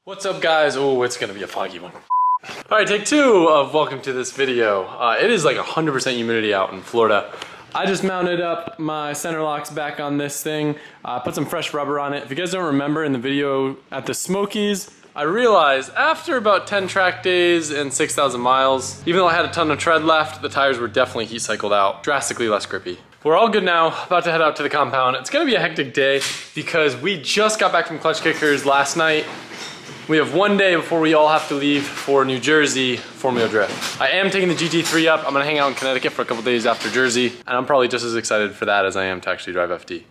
What's up, guys? Oh, it's gonna be a foggy one. All right, take two of welcome to this video. It is like 100% humidity out in Florida. I just mounted up my center locks back on this thing, put some fresh rubber on it. If you guys don't remember, in the video at the Smokies, I realized after about 10 track days and 6,000 miles, even though I had a ton of tread left, the tires were definitely heat cycled out, drastically less grippy. We're all good now, about to head out to the compound. It's gonna be a hectic day because we just got back from Clutch Kickers last night. We have one day before we all have to leave for New Jersey four-wheel drift. I am taking the GT3 up. I'm gonna hang out in Connecticut for a couple days after Jersey, and I'm probably just as excited for that as I am to actually drive FD.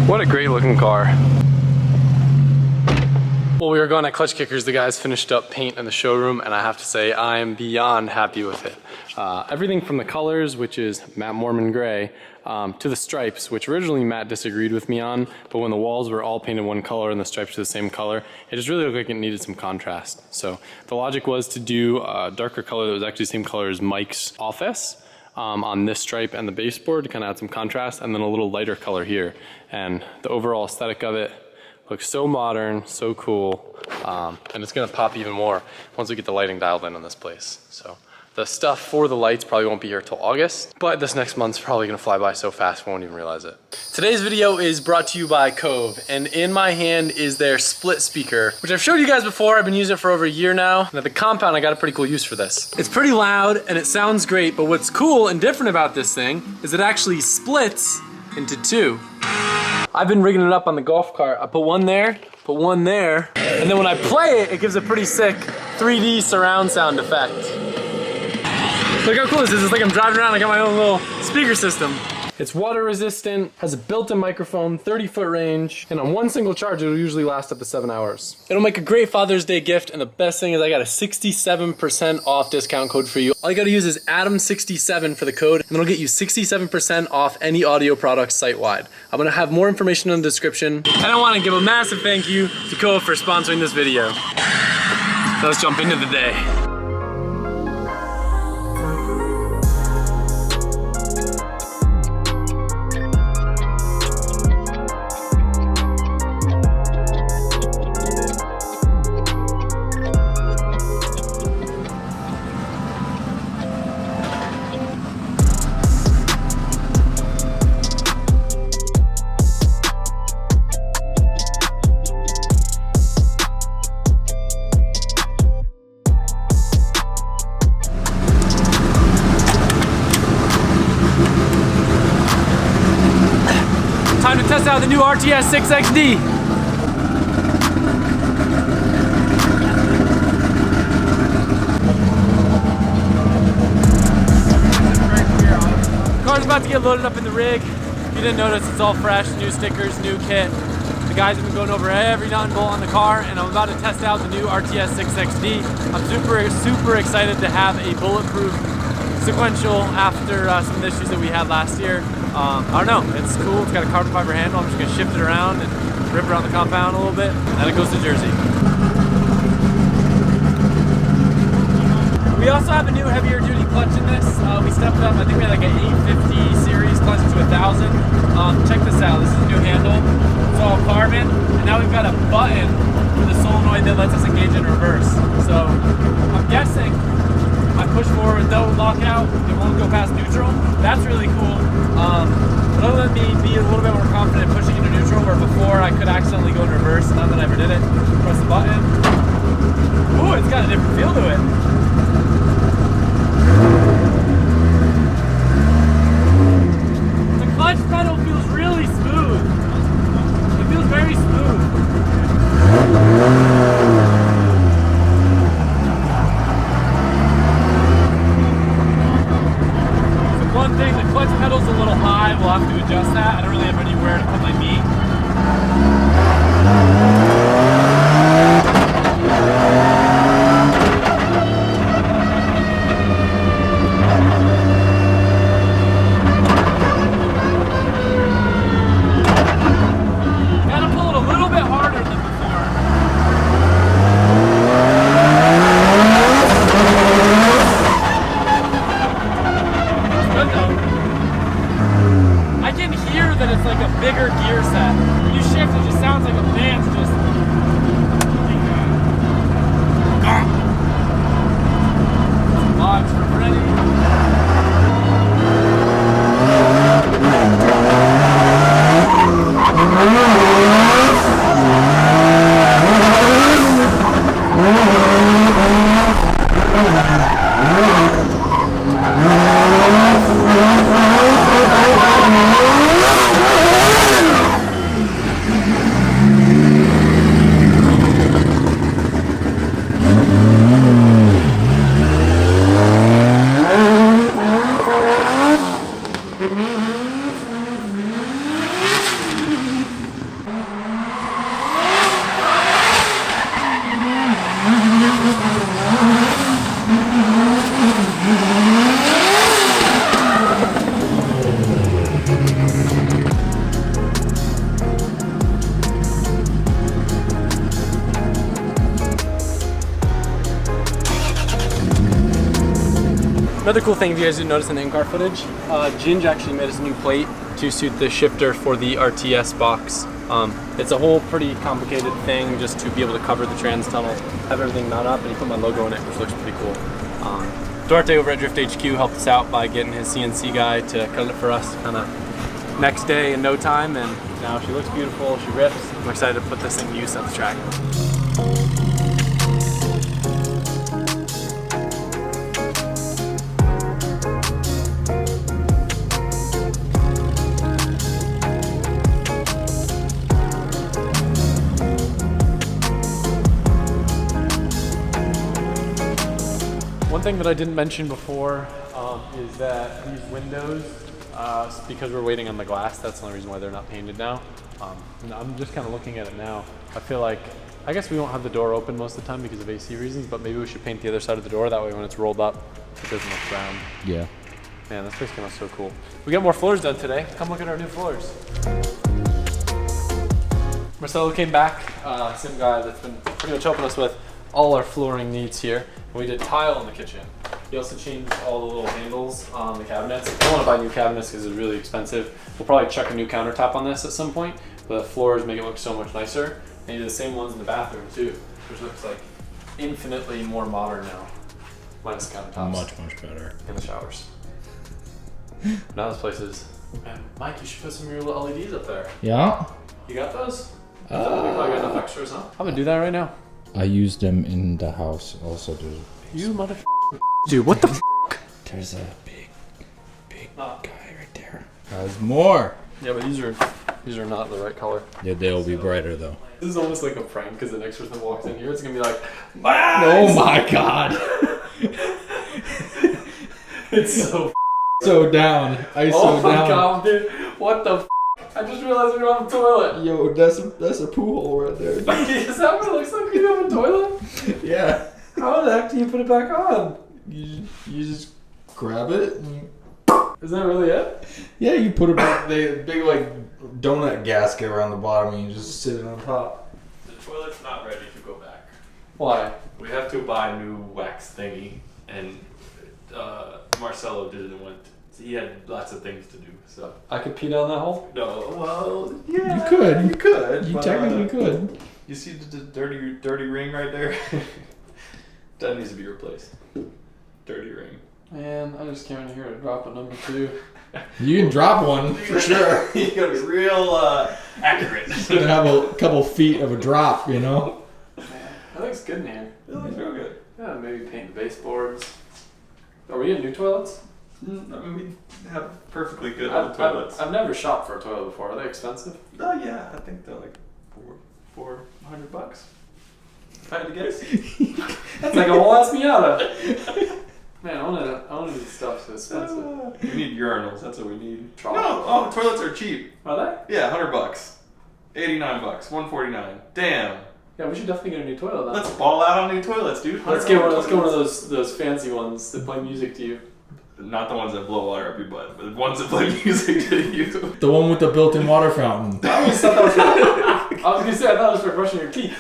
What a great looking car. Well, we were going at Clutch Kickers. The guys finished up paint in the showroom, and I have to say I am beyond happy with it. Everything from the colors, which is matte Mormon gray, to the stripes, which originally Matt disagreed with me on, but when the walls were all painted one color and the stripes were the same color, it just really looked like it needed some contrast. So the logic was to do a darker color that was actually the same color as Mike's office. On this stripe and the baseboard to kind of add some contrast, and then a little lighter color here. And the overall aesthetic of it looks so modern, so cool, and it's gonna pop even more once we get the lighting dialed in on this place. So the stuff for the lights probably won't be here till August, but this next month's probably gonna fly by so fast we won't even realize it. Today's video is brought to you by Cove, and in my hand is their split speaker, which I've showed you guys before. I've been using it for over a year now, and at the compound I got a pretty cool use for this. It's pretty loud and it sounds great, but what's cool and different about this thing is it actually splits into two. I've been rigging it up on the golf cart. I put one there, and then when I play it, it gives a pretty sick 3D surround sound effect. Look how cool this is. It's like I'm driving around, I got my own little speaker system. It's water resistant, has a built-in microphone, 30-foot range, and on one single charge, it'll usually last up to 7 hours. It'll make a great Father's Day gift, and the best thing is I got a 67% off discount code for you. All you gotta use is Adam67 for the code, and it'll get you 67% off any audio products site-wide. I'm gonna have more information in the description. And I wanna give a massive thank you to Cove for sponsoring this video. So let's jump into the day. Time to test out the new RTS 6XD. The car's about to get loaded up in the rig. If you didn't notice, it's all fresh, new stickers, new kit. The guys have been going over every nut and bolt on the car, and I'm about to test out the new RTS 6XD. I'm super excited to have a bulletproof sequential after some of the issues that we had last year. I don't know, it's cool. It's got a carbon fiber handle. I'm just gonna shift it around and rip around the compound a little bit, and then it goes to Jersey. We also have a new heavier duty clutch in this. We stepped up, I think we had like an 850 series clutch to 1000. Check this out, this is a new handle. It's all carbon, and now we've got a button for the solenoid that lets us engage in reverse. So I'm guessing I push forward, though lockout, it won't go past neutral. That's really cool. But it'll let me be a little bit more confident pushing into neutral, where before I could accidentally go in reverse. Not that I ever did it. Press the button. Ooh, it's got a different feel to it. The clutch pedal feels really smooth. It feels very smooth. One thing, the clutch pedal's a little high. We'll have to adjust that. I don't really have anywhere to put my knee. that it's like a bigger gear set. When you shift, it just sounds like a band's just... Mods for Freddy. Another cool thing, if you guys didn't notice in the in-car footage, Ginge actually made us a new plate to suit the shifter for the RTS box. It's a whole pretty complicated thing just to be able to cover the trans tunnel, have everything mount up, and he put my logo in it, which looks pretty cool. Duarte over at Drift HQ helped us out by getting his CNC guy to cut it for us kind of next day in no time, and now she looks beautiful, she rips. I'm excited to put this thing to use at the track. One thing that I didn't mention before is that these windows, because we're waiting on the glass, that's the only reason why they're not painted now. I'm just kind of looking at it now. I feel like, I guess we won't have the door open most of the time because of AC reasons, but maybe we should paint the other side of the door. That way when it's rolled up, it doesn't look brown. Yeah. Man, this place came out so cool. We got more floors done today. Come look at our new floors. Marcelo came back, same guy that's been pretty much helping us with all our flooring needs here. And we did tile in the kitchen. He also changed all the little handles on the cabinets. I don't want to buy new cabinets because it's really expensive. We'll probably chuck a new countertop on this at some point, but the floors make it look so much nicer. And he did the same ones in the bathroom too, which looks like infinitely more modern now. Minus the countertops. Much better. In the showers. Now this place is... Man, Mike, you should put some of your little LEDs up there. Yeah? You got those? We probably got enough extras, huh? I'm gonna do that right now. I use them in the house also, dude. You motherfucker. Dude, what the f? There's a big guy right there. There's more. Yeah, but these are not the right color. Yeah, they'll be brighter though. This is almost like a prank because the next person that walks in here, it's gonna be like, oh my god. It's so down. Oh my god, dude. What the f? I just realized we don't have a toilet. Yo, that's a poo hole right there. Is that what it looks like when you have a toilet? Yeah. How the heck do you put it back on? You just grab it and... Is that really it? Yeah, you put it back, the big like donut gasket around the bottom and you just sit it on top. The toilet's not ready to go back. Why? We have to buy a new wax thingy, and Marcelo didn't want. He had lots of things to do, so. I could pee down that hole? No, well, yeah. You could. You could. You technically could. You see the dirty ring right there? That needs to be replaced. Dirty ring. Man, I just came in here to drop a number 2. You can drop one for sure. You gotta be real accurate. It's gonna have a couple feet of a drop, you know? Man, that looks good in here. It looks real good. Yeah, maybe paint the baseboards. Are we getting new toilets? I mean, we have perfectly good old toilets. I've never shopped for a toilet before. Are they expensive? Oh yeah, I think they're like $400. If I had to guess. That's like a whole ass Miata. Man, I want this stuff so expensive. We need urinals. That's what we need. Trough. No, toilets are cheap. Are they? Yeah, $100. $89, $149. Damn. Yeah, we should definitely get a new toilet then. Let's ball out on new toilets, dude. Let's get one of those fancy ones that play music to you. Not the ones that blow water up your butt, but the ones that play music to you. The one with the built-in water fountain. I always thought that was for, I was gonna say I thought it was for brushing your teeth.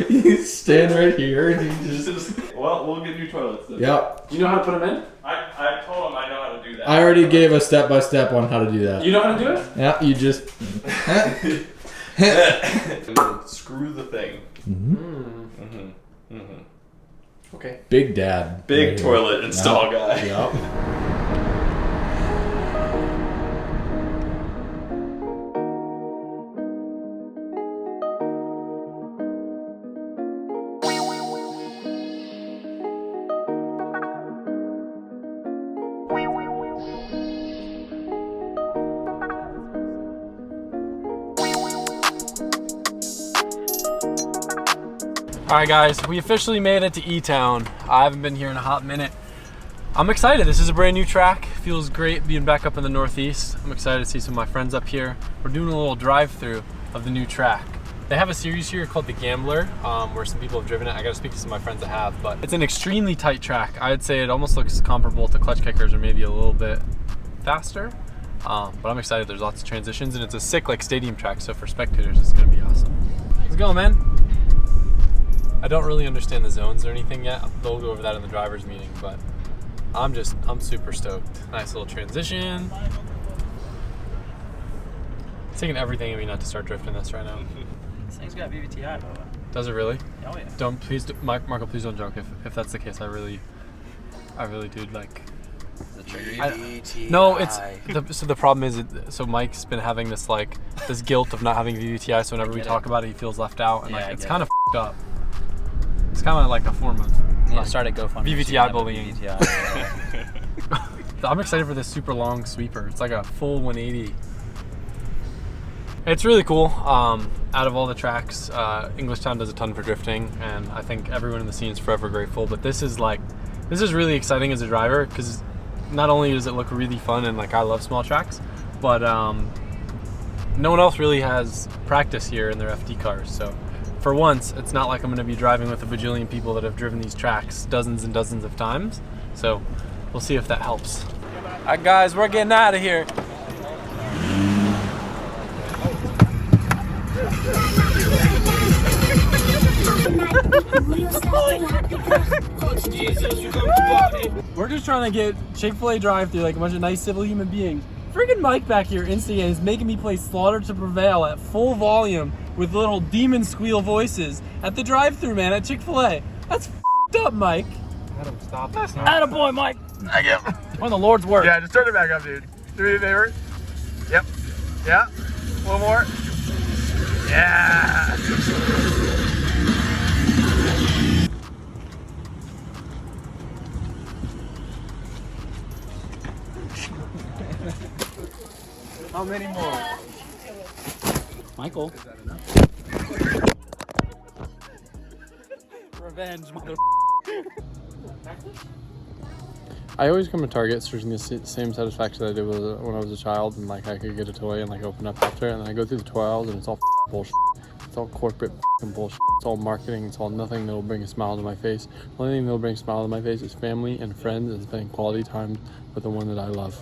You stand right here and you just... Well, we'll get new toilets then. Yep. Do you know how to put them in? I told him I know how to do do that. I already gave a step-by-step on how to do that. You know how to do it? Yeah, you just... Screw the thing. Okay. Big dad. Big right toilet here. install guy. Yep. All right, guys, we officially made it to E-Town. I haven't been here in a hot minute. I'm excited. This is a brand new track. Feels great being back up in the Northeast. I'm excited to see some of my friends up here. We're doing a little drive-through of the new track. They have a series here called The Gambler, where some people have driven it. I gotta speak to some of my friends that have, but it's an extremely tight track. I'd say it almost looks comparable to Clutch Kickers, or maybe a little bit faster. But I'm excited. There's lots of transitions, and it's a sick like stadium track, so for spectators, it's gonna be awesome. Let's go, man. I don't really understand the zones or anything yet. They'll go over that in the driver's meeting, but I'm super stoked. Nice little transition. It's taking everything in me not to start drifting this right now. This thing's got VVTI, by the way. Does it really? Oh yeah. Don't, please, Marco, please don't joke. If that's the case, I really do like. The trigger No, so the problem is, so Mike's been having this guilt of not having VVTI, so whenever we talk about it, he feels left out, and it's kind of f***ed up. It's kind of like a form of started GoFundMe. VVTI bullying. VVTI. I'm excited for this super long sweeper. It's like a full 180. It's really cool. Out of all the tracks, Englishtown does a ton for drifting, and I think everyone in the scene is forever grateful. But this is really exciting as a driver, because not only does it look really fun, and I love small tracks, but no one else really has practice here in their FD cars. So for once, it's not like I'm going to be driving with a bajillion people that have driven these tracks dozens and dozens of times. So we'll see if that helps. All right, guys, we're getting out of here. We're just trying to get Chick-fil-A drive-through like a bunch of nice civil human beings. Freaking Mike back here instigating is making me play Slaughter to Prevail at full volume with little demon squeal voices at the drive-thru, man, at Chick-fil-A. That's f***ed up, Mike. Adam, stop this. Attaboy, Mike. I get On the Lord's work. Yeah, just turn it back up, dude. Do me a favor. Yep. Yeah. One more. Yeah. How many more? Michael. Revenge, mother. I always come to Target searching the same satisfaction that I did when I was a child, and I could get a toy and open up after it, and then I go through the toy aisles and it's all bullshit. It's all corporate bullshit. It's all marketing. It's all nothing that'll bring a smile to my face. The only thing that'll bring a smile to my face is family and friends and spending quality time with the one that I love.